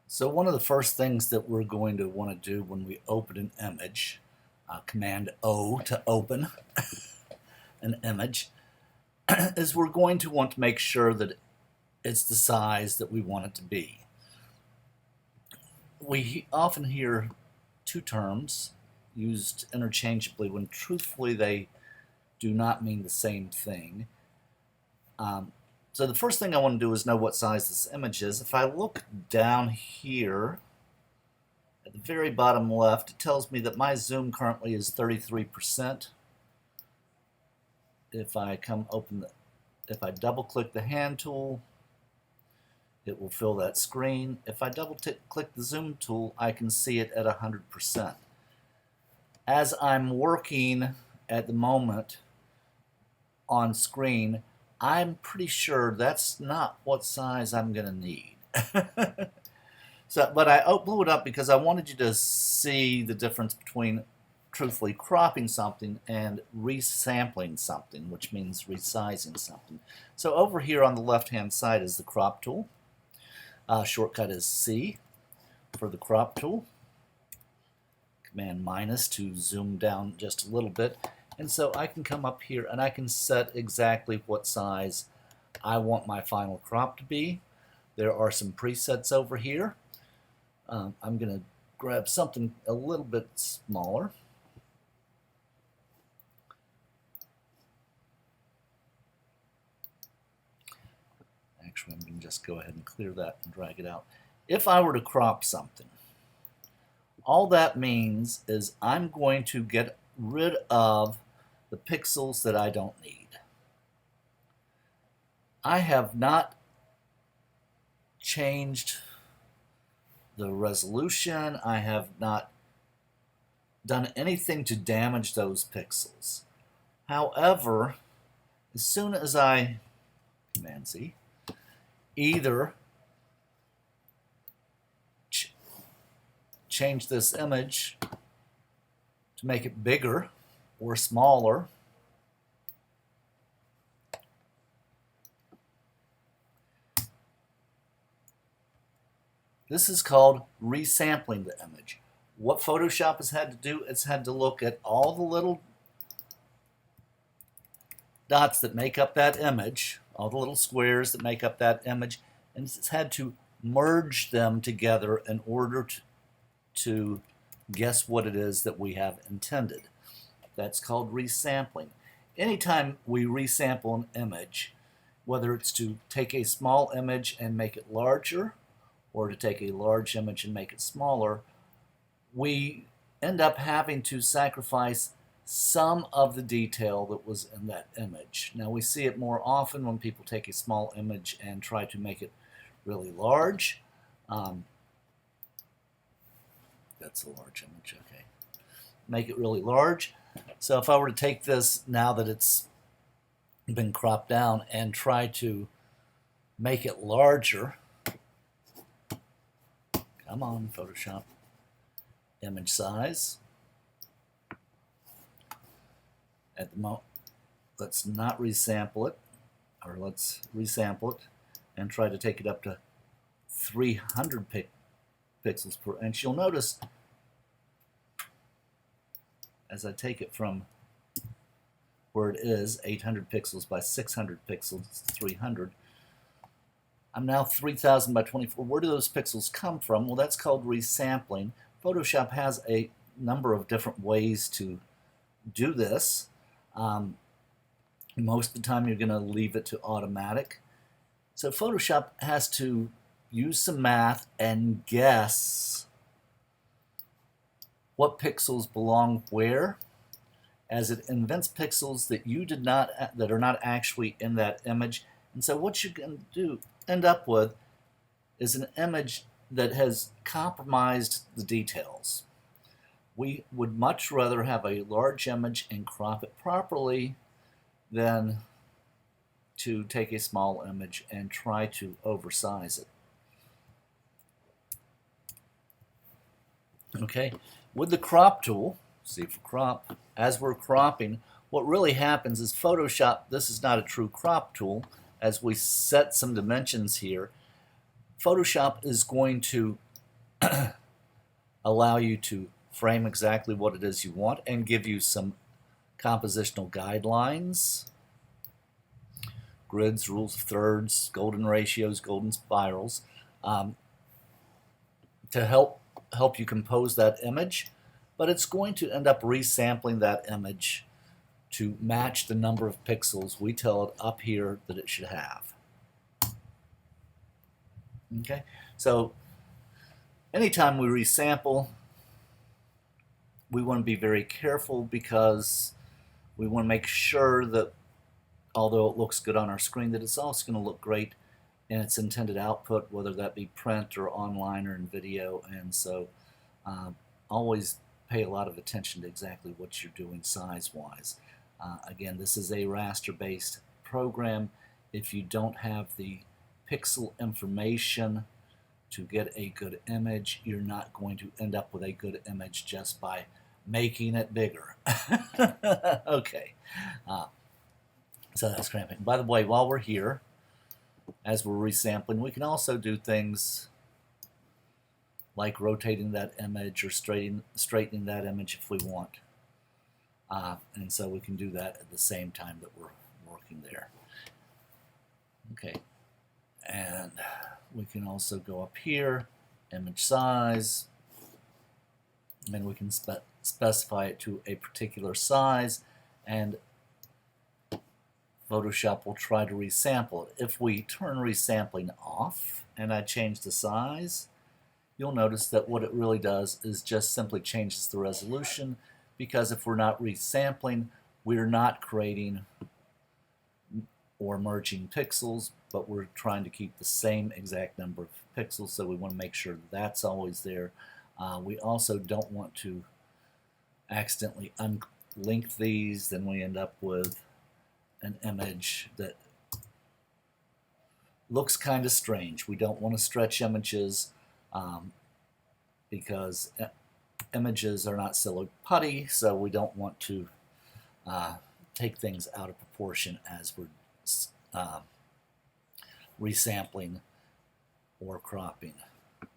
So one of the first things that we're going to want to do when we open an image, Command O to open an image, is we're going to want to make sure that it's the size that we want it to be. We often hear two terms used interchangeably when truthfully they do not mean the same thing. So the first thing I want to do is know what size this image is. If I look down here at the very bottom left, it tells me that my zoom currently is 33%. If I double click the hand tool, it will fill that screen. If I double click the zoom tool, I can see it at 100%. As I'm working at the moment on screen, I'm pretty sure that's not what size I'm going to need. But I blew it up because I wanted you to see the difference between truthfully cropping something and resampling something, which means resizing something. So over here on the left-hand side is the crop tool. Shortcut is C for the crop tool. Command minus to zoom down just a little bit. And so I can come up here and I can set exactly what size I want my final crop to be. There are some presets over here. I'm going to grab something a little bit smaller. Actually, I'm going to just go ahead and clear that and drag it out. If I were to crop something, all that means is I'm going to get rid of the pixels that I don't need. I have not changed the resolution. I have not done anything to damage those pixels. However, as soon as I Command Z, either change this image to make it bigger or smaller, this is called resampling the image. What Photoshop has had to do, it's had to look at all the little dots that make up that image, all the little squares that make up that image, and it's had to merge them together in order to guess what it is that we have intended. That's called resampling. Anytime we resample an image, whether it's to take a small image and make it larger, or to take a large image and make it smaller, we end up having to sacrifice some of the detail that was in that image. Now we see it more often when people take a small image and try to make it really large. That's a large image, okay. Make it really large. So if I were to take this now that it's been cropped down and try to make it larger, come on, Photoshop, image size. At the moment, let's not resample it, or let's resample it and try to take it up to 300 pixels per inch. You'll notice as I take it from where it is 800 pixels by 600 pixels, 300, I'm now 3000 by 24. Where do those pixels come from? Well, that's called resampling. Photoshop has a number of different ways to do this. Most of the time you're going to leave it to automatic. So Photoshop has to use some math and guess what pixels belong where, as it invents pixels that are not actually in that image. And so what you're going to end up with is an image that has compromised the details. We would much rather have a large image and crop it properly than to take a small image and try to oversize it. Okay, with the crop tool, C for crop, as we're cropping, what really happens is Photoshop, this is not a true crop tool, as we set some dimensions here, Photoshop is going to allow you to frame exactly what it is you want and give you some compositional guidelines, grids, rules of thirds, golden ratios, golden spirals, to help you compose that image. But it's going to end up resampling that image to match the number of pixels we tell it up here that it should have. Okay, so anytime we resample, we want to be very careful because we want to make sure that although it looks good on our screen, that it's also going to look great in its intended output, whether that be print or online or in video. And so always pay a lot of attention to exactly what you're doing size-wise. Again, this is a raster-based program. If you don't have the pixel information to get a good image, you're not going to end up with a good image just by making it bigger. Okay, so that's cramping. By the way, while we're here, as we're resampling, we can also do things like rotating that image or straightening that image if we want. And so we can do that at the same time that we're working there. Okay, and we can also go up here, image size, and we can specify it to a particular size, and Photoshop will try to resample it. If we turn resampling off and I change the size, you'll notice that what it really does is just simply changes the resolution, because if we're not resampling, we're not creating or merging pixels, but we're trying to keep the same exact number of pixels, so we want to make sure that's always there. We also don't want to accidentally unlink these, then we end up with an image that looks kind of strange. We don't want to stretch images because images are not silly putty, so we don't want to take things out of proportion as we're resampling or cropping.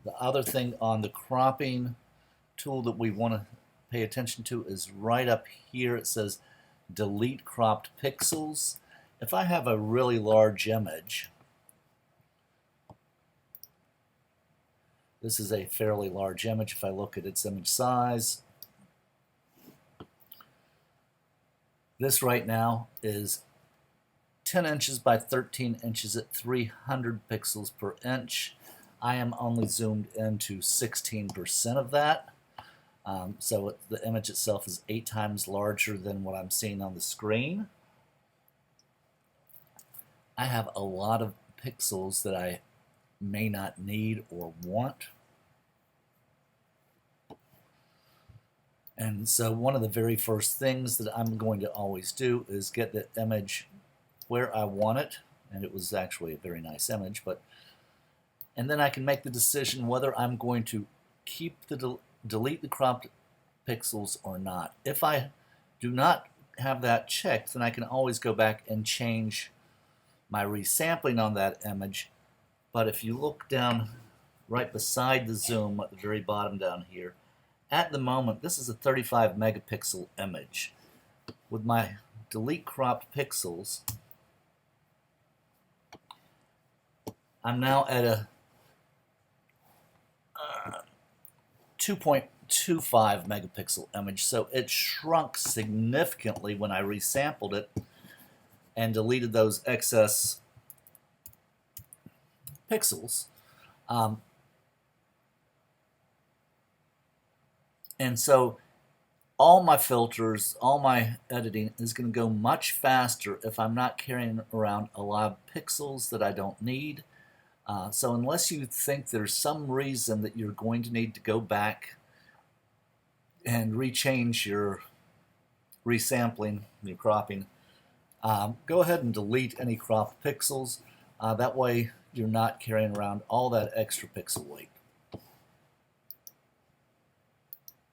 The other thing on the cropping tool that we want to pay attention to is right up here. It says delete cropped pixels. If I have a really large image, this is a fairly large image. If I look at its image size, this right now is 10 inches by 13 inches at 300 pixels per inch. I am only zoomed into 16% of that. So the image itself is 8 times larger than what I'm seeing on the screen. I have a lot of pixels that I may not need or want. And so one of the very first things that I'm going to always do is get the image where I want it, and it was actually a very nice image, and then I can make the decision whether I'm going to keep delete the cropped pixels or not. If I do not have that checked, then I can always go back and change my resampling on that image. But if you look down right beside the zoom at the very bottom down here, at the moment this is a 35 megapixel image. With my delete cropped pixels, I'm now at a 2.25 megapixel image, so it shrunk significantly when I resampled it and deleted those excess pixels. And so all my filters, all my editing is going to go much faster if I'm not carrying around a lot of pixels that I don't need. So unless you think there's some reason that you're going to need to go back and rechange your resampling, your cropping, go ahead and delete any cropped pixels. That way you're not carrying around all that extra pixel weight.